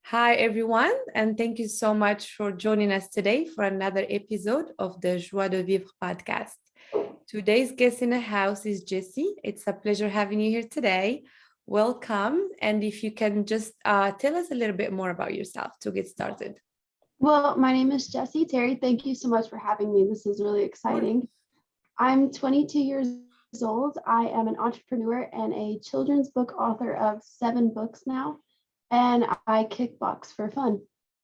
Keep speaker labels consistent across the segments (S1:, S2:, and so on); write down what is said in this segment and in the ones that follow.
S1: Hi, everyone, and thank you so much for joining us today for another episode of the Joie de Vivre podcast. Today's guest in the house is Jessie. It's a pleasure having you here today. Welcome. And if you can just tell us a little bit more about yourself to get started.
S2: Well, my name is Jessie Terry. Thank you so much for having me. This is really exciting. I'm 22 years old. I am an entrepreneur and a children's book author of 7 books now, and I kickbox for fun.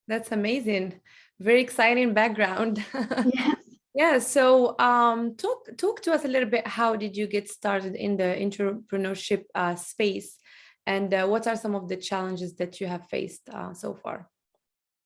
S1: That's amazing. Very exciting background.
S2: Yes.
S1: Yeah, so talk to us a little bit. How did you get started in the entrepreneurship space, and what are some of the challenges that you have faced so far?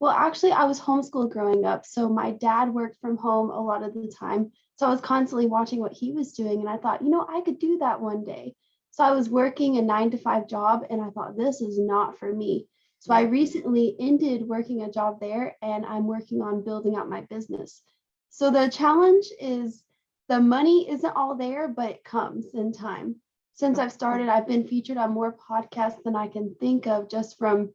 S2: Well, actually, I was homeschooled growing up. So my dad worked from home a lot of the time. So I was constantly watching what he was doing. And I thought, I could do that one day. So I was working a 9 to 5 job and I thought, this is not for me. So I recently ended working a job there and I'm working on building out my business. So the challenge is the money isn't all there, but it comes in time. Since I've started, I've been featured on more podcasts than I can think of just from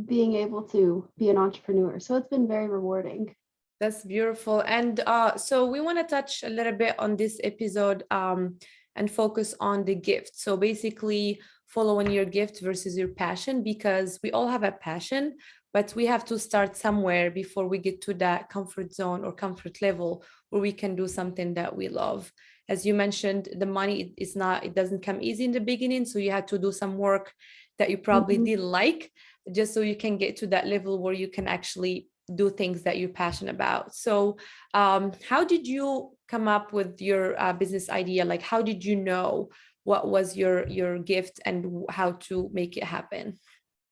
S2: being able to be an entrepreneur. So it's been very rewarding.
S1: That's beautiful. And so we want to touch a little bit on this episode and focus on the gift. So basically, following your gift versus your passion, because we all have a passion, but we have to start somewhere before we get to that comfort zone or comfort level where we can do something that we love. As you mentioned, the money is not, it doesn't come easy in the beginning. So you had to do some work that you probably didn't like, just so you can get to that level where you can actually do things that you're passionate about. So how did you come up with your business idea? Like, how did you know what was your gift and how to make it happen?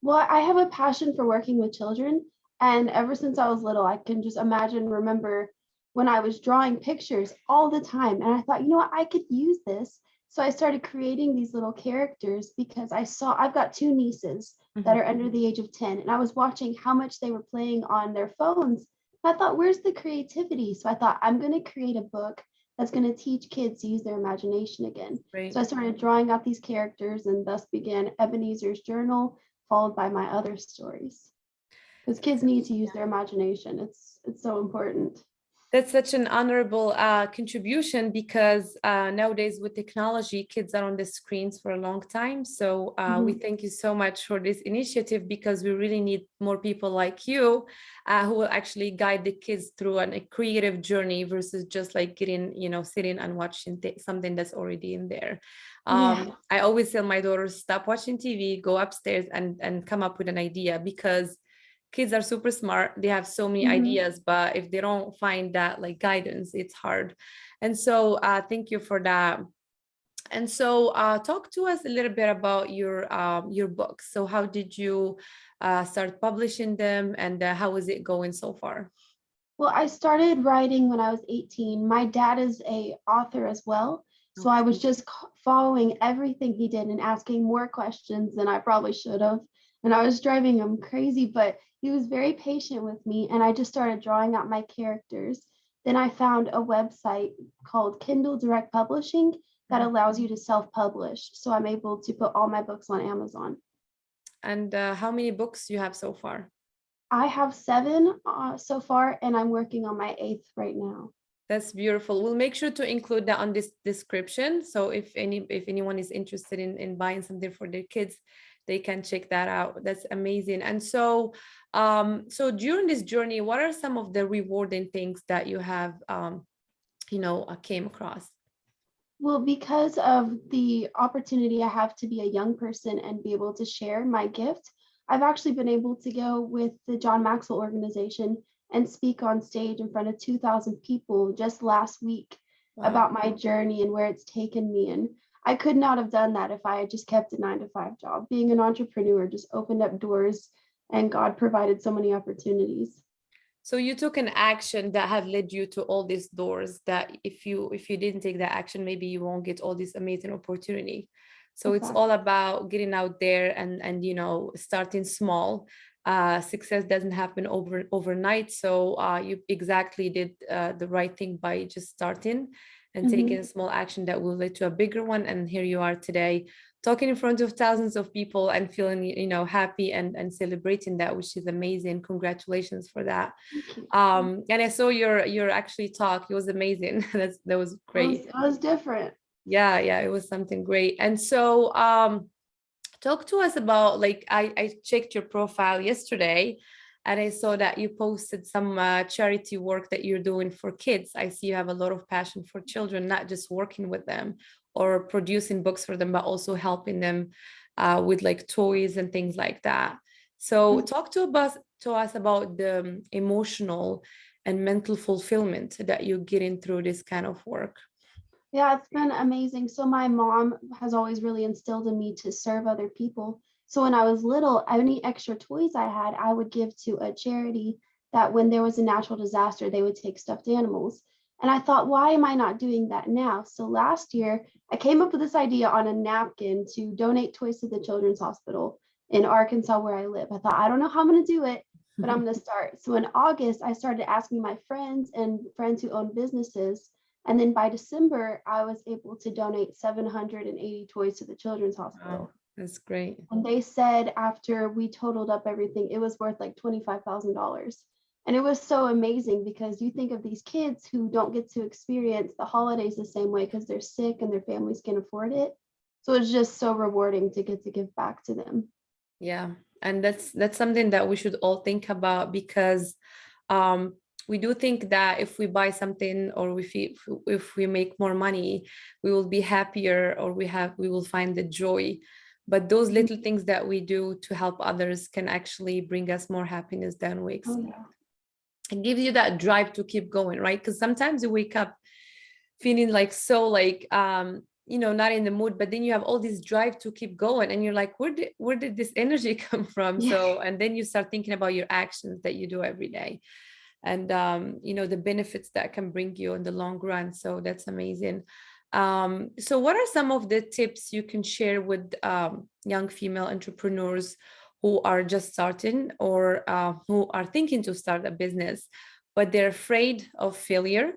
S2: Well, I have a passion for working with children. And ever since I was little, I can just remember when I was drawing pictures all the time. And I thought, what, I could use this. So I started creating these little characters because I've got 2 nieces that are under the age of 10. And I was watching how much they were playing on their phones. I thought, where's the creativity? So I thought, I'm going to create a book that's going to teach kids to use their imagination again.
S1: Right.
S2: So I started drawing out these characters and thus began Ebenezer's Journal, followed by my other stories. Because kids need to use their imagination. It's so important.
S1: That's such an honorable contribution because nowadays with technology, kids are on the screens for a long time. So we thank you so much for this initiative because we really need more people like you who will actually guide the kids through a creative journey versus just like getting, sitting and watching something that's already in there. I always tell my daughters, stop watching TV, go upstairs and come up with an idea because kids are super smart. They have so many ideas, but if they don't find that like guidance, it's hard. And so thank you for that. And so talk to us a little bit about your books. So how did you start publishing them and how is it going so far?
S2: Well, I started writing when I was 18. My dad is a author as well. So I was just following everything he did and asking more questions than I probably should have. And I was driving him crazy, but he was very patient with me. And I just started drawing out my characters. Then I found a website called Kindle Direct Publishing that allows you to self-publish. So I'm able to put all my books on Amazon.
S1: And how many books you have so far?
S2: I have 7 so far, and I'm working on my 8th right now.
S1: That's beautiful. We'll make sure to include that on this description. So if anyone is interested in buying something for their kids, they can check that out. That's amazing. And so, so during this journey, what are some of the rewarding things that you have, came across?
S2: Well, because of the opportunity I have to be a young person and be able to share my gift, I've actually been able to go with the John Maxwell organization and speak on stage in front of 2,000 people just last week about my journey and where it's taken me. And I could not have done that if I had just kept a 9-to-5 job. Being an entrepreneur just opened up doors and God provided so many opportunities.
S1: So you took an action that had led you to all these doors that if you didn't take that action, maybe you won't get all this amazing opportunity. So it's all about getting out there and starting small. Success doesn't happen overnight. So you exactly did the right thing by just starting and taking a small action that will lead to a bigger one. And here you are today talking in front of thousands of people and feeling, happy and celebrating that, which is amazing. Congratulations for that. And I saw your actually talk. It was amazing. That was great.
S2: It was different.
S1: Yeah, it was something great. And so talk to us about, like, I checked your profile yesterday and I saw that you posted some charity work that you're doing for kids. I see you have a lot of passion for children, not just working with them or producing books for them, but also helping them with like toys and things like that. So talk to us about the emotional and mental fulfillment that you're getting through this kind of work.
S2: Yeah, it's been amazing. So my mom has always really instilled in me to serve other people. So when I was little, any extra toys I had, I would give to a charity that when there was a natural disaster, they would take stuffed animals. And I thought, why am I not doing that now? So last year, I came up with this idea on a napkin to donate toys to the Children's Hospital in Arkansas, where I live. I thought, I don't know how I'm going to do it, but I'm going to start. So in August, I started asking my friends and friends who own businesses. And then by December, I was able to donate 780 toys to the Children's Hospital.
S1: Wow, that's great.
S2: And they said after we totaled up everything, it was worth like $25,000. And it was so amazing because you think of these kids who don't get to experience the holidays the same way because they're sick and their families can't afford it. So it's just so rewarding to get to give back to them.
S1: Yeah, and that's something that we should all think about, because we do think that if we buy something or if we make more money, we will be happier, or we will find the joy. But those little things that we do to help others can actually bring us more happiness than we expect.
S2: Oh, yeah.
S1: It gives you that drive to keep going, right? Because sometimes you wake up feeling like so like not in the mood, but then you have all this drive to keep going and you're like, where did this energy come from?
S2: Yeah.
S1: So, and then you start thinking about your actions that you do every day, and the benefits that can bring you in the long run. So that's amazing. So what are some of the tips you can share with young female entrepreneurs who are just starting, or who are thinking to start a business, but they're afraid of failure?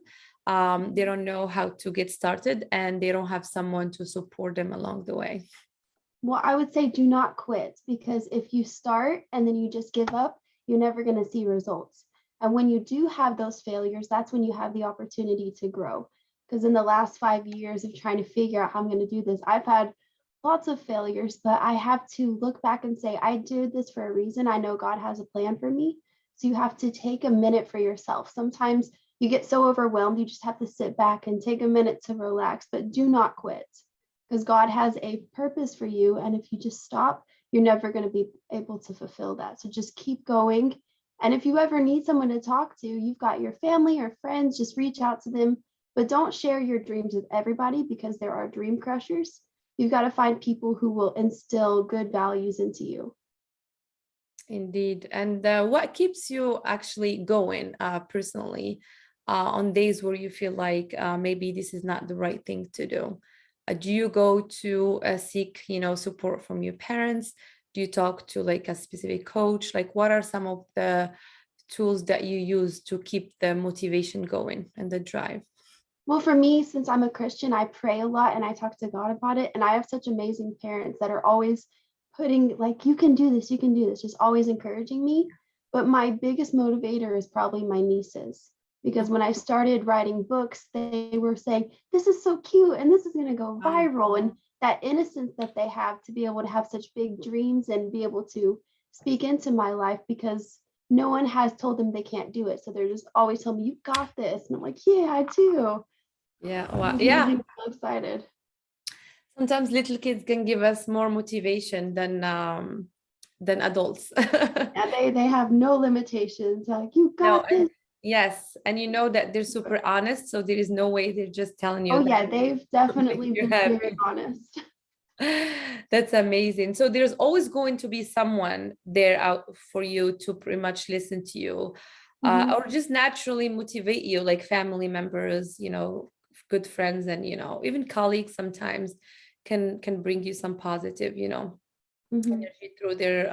S1: They don't know how to get started and they don't have someone to support them along the way.
S2: Well, I would say do not quit, because if you start and then you just give up, you're never going to see results. And when you do have those failures, that's when you have the opportunity to grow. Because in the last 5 years of trying to figure out how I'm going to do this, I've had lots of failures, but I have to look back and say, I did this for a reason. I know God has a plan for me. So you have to take a minute for yourself. Sometimes you get so overwhelmed, you just have to sit back and take a minute to relax, but do not quit, because God has a purpose for you. And if you just stop, you're never going to be able to fulfill that. So just keep going. And if you ever need someone to talk to, you've got your family or friends, just reach out to them, but don't share your dreams with everybody, because there are dream crushers. You've got to find people who will instill good values into you.
S1: Indeed. And what keeps you actually going personally on days where you feel like maybe this is not the right thing to do? Do you go to seek, support from your parents? Do you talk to like a specific coach? Like, what are some of the tools that you use to keep the motivation going and the drive?
S2: Well, for me, since I'm a Christian, I pray a lot and I talk to God about it. And I have such amazing parents that are always putting like, you can do this, just always encouraging me. But my biggest motivator is probably my nieces, because when I started writing books, they were saying, this is so cute and this is going to go viral. And that innocence that they have to be able to have such big dreams and be able to speak into my life, because no one has told them they can't do it. So they're just always telling me, you got this. And I'm like, yeah, I do.
S1: Yeah. Well, yeah.
S2: I'm so excited.
S1: Sometimes little kids can give us more motivation than adults.
S2: Yeah, they have no limitations. Like, you got this.
S1: Yes, and you know that they're super honest, so there is no way they're just telling you.
S2: Oh yeah, they've definitely been very honest.
S1: That's amazing. So there's always going to be someone there out for you to pretty much listen to you, or just naturally motivate you, like family members, good friends, and even colleagues sometimes can bring you some positive, energy through their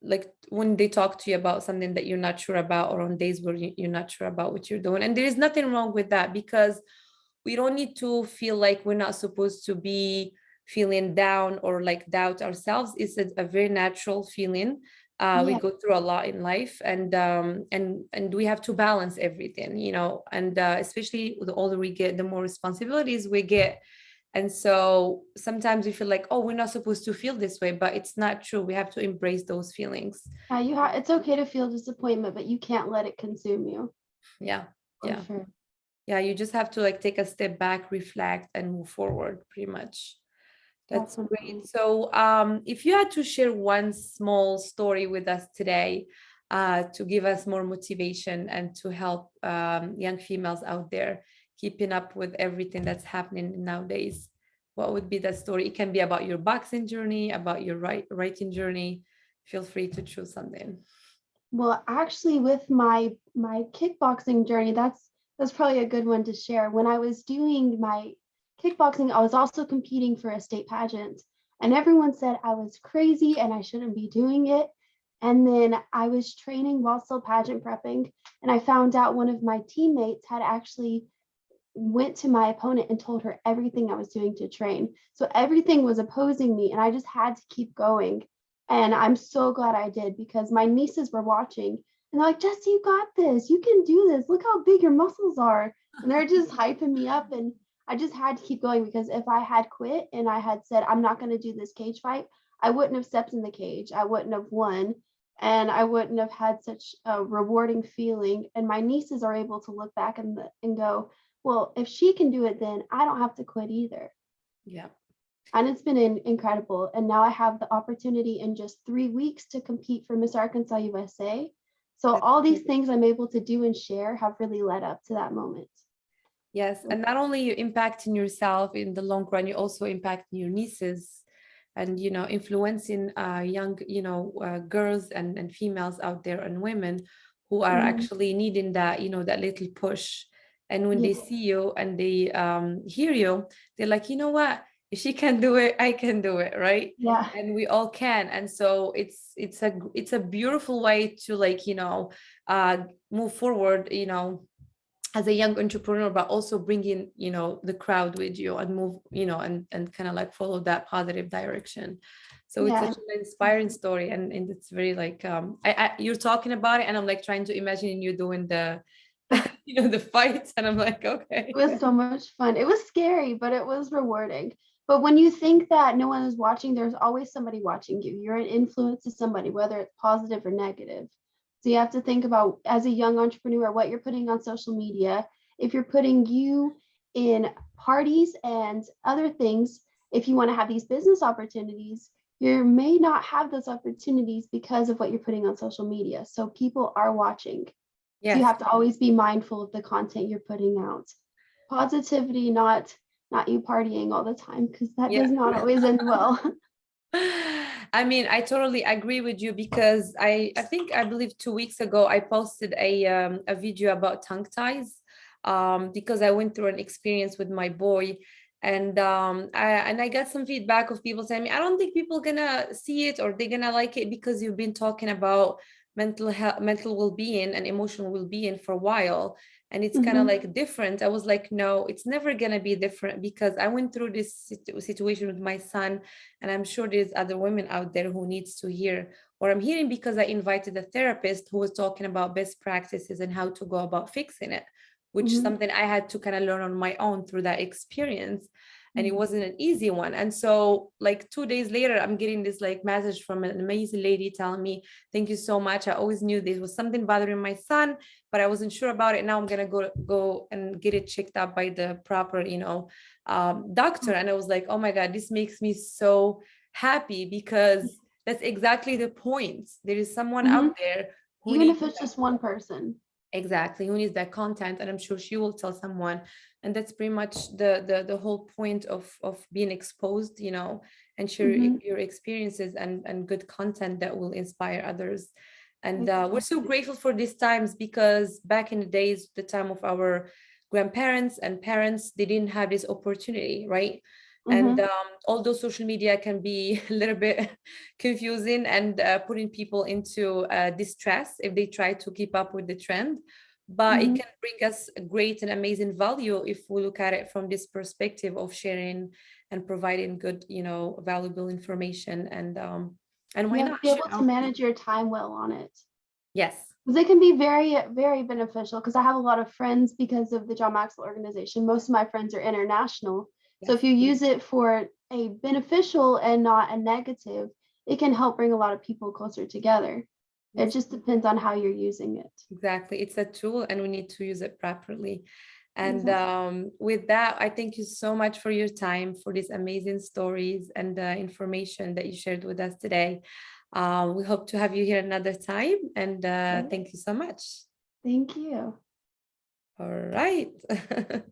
S1: like when they talk to you about something that you're not sure about, or on days where you're not sure about what you're doing. And there is nothing wrong with that, because we don't need to feel like we're not supposed to be feeling down or like doubt ourselves. It's a very natural feeling. We
S2: Yeah.
S1: go through a lot in life, and we have to balance everything, you know, and especially the older we get, the more responsibilities we get. And so sometimes we feel like, oh, we're not supposed to feel this way, but it's not true. We have to embrace those feelings.
S2: It's okay to feel disappointment, but you can't let it consume you.
S1: Yeah.
S2: For
S1: Yeah.
S2: sure.
S1: Yeah. You just have to like take a step back, reflect, and move forward pretty much. That's great.
S2: Definitely.
S1: So, if you had to share one small story with us today, to give us more motivation and to help young females out there keeping up with everything that's happening nowadays, what would be that story? It can be about your boxing journey, about your writing journey. Feel free to choose something.
S2: Well, actually, with my kickboxing journey, that's probably a good one to share. When I was doing my kickboxing, I was also competing for a state pageant, and everyone said I was crazy and I shouldn't be doing it. And then I was training while still pageant prepping, and I found out one of my teammates had actually went to my opponent and told her everything I was doing to train. So everything was opposing me, and I just had to keep going. And I'm so glad I did, because my nieces were watching and they're like, Jessie, you got this. You can do this. Look how big your muscles are. And they're just hyping me up. And I just had to keep going, because if I had quit and I had said, I'm not going to do this cage fight, I wouldn't have stepped in the cage. I wouldn't have won. And I wouldn't have had such a rewarding feeling. And my nieces are able to look back and go, well, if she can do it, then I don't have to quit either.
S1: Yeah.
S2: And it's been incredible. And now I have the opportunity in just 3 weeks to compete for Miss Arkansas USA. So
S1: That's
S2: all these
S1: great.
S2: things I'm able to do and share have really led up to that moment.
S1: Yes, and not only you impacting yourself in the long run, you also impacting your nieces, and you know, influencing young, you know, girls and females out there, and women who are
S2: Mhm.
S1: actually needing that, you know, that little push. And when they
S2: Yeah,
S1: see you and they hear you, they're like, you know what? If she can do it, I can do it, right?
S2: yeah,
S1: And we all can. And so it's a beautiful way to, like, you know, move forward, you know, as a young entrepreneur, but also bringing, you know, the crowd with you and move, you know, and kind of like follow that positive direction. So it's
S2: yeah.
S1: such an inspiring story, and it's very like you're talking about it and I'm like trying to imagine you doing the you know, the fights, and I'm like,
S2: It
S1: okay.
S2: was so much fun. It was scary, but it was rewarding. But when you think that no one is watching, there's always somebody watching you. You're an influence to somebody, whether it's positive or negative. So you have to think about, as a young entrepreneur, what you're putting on social media. If you're putting you in parties and other things, if you want to have these business opportunities, you may not have those opportunities because of what you're putting on social media. So people are watching. So you
S1: Yes.
S2: have to always be mindful of the content you're putting out. Positivity, not you partying all the time, because that
S1: Yeah.
S2: does not always end well.
S1: I mean, I totally agree with you, because I think, I believe 2 weeks ago I posted a video about tongue ties, because I went through an experience with my boy, and I got some feedback of people saying, I don't think people gonna see it or they're gonna like it because you've been talking about mental health, mental well-being and emotional well-being for a while, and it's kind of
S2: Mhm.
S1: like different. I was like, no, it's never gonna be different, because I went through this situation with my son, and I'm sure there's other women out there who needs to hear what I'm hearing, because I invited a therapist who was talking about best practices and how to go about fixing it, which is
S2: Mhm.
S1: something I had to kind of learn on my own through that experience. And it
S2: Mhm.
S1: wasn't an easy one. And so like 2 days later, I'm getting this like message from an amazing lady telling me, thank you so much. I always knew this was something bothering my son, but I wasn't sure about it. Now I'm gonna go and get it checked out by the proper, you know, doctor. And I was like, oh my God, this makes me so happy, because that's exactly the point. There is someone out
S2: Mhm.
S1: there who
S2: Even
S1: needs
S2: if it's
S1: that,
S2: just one person.
S1: exactly, who needs that content, and I'm sure she will tell someone. And that's pretty much the whole point of being exposed, you know, and share
S2: Mhm.
S1: your experiences and good content that will inspire others. And we're so
S2: Exactly.
S1: grateful for these times, because back in the days, the time of our grandparents and parents, they didn't have this opportunity, right? And
S2: Mhm.
S1: although social media can be a little bit confusing and putting people into distress if they try to keep up with the trend, but it can bring us a great and amazing value if we look at it from this perspective of sharing and providing good, valuable information. And why
S2: You have
S1: not
S2: to be able
S1: share
S2: to manage your time well on it.
S1: Yes.
S2: Because it can be very, very beneficial. Because I have a lot of friends because of the John Maxwell organization. Most of my friends are international. So if you use it for a beneficial and not a negative, it can help bring a lot of people closer together. It just depends on how you're using it.
S1: Exactly. It's a tool and we need to use it properly. And
S2: Exactly.
S1: with that, I thank you so much for your time, for these amazing stories and information that you shared with us today. We hope to have you here another time. And thank you so much.
S2: Thank you.
S1: All right.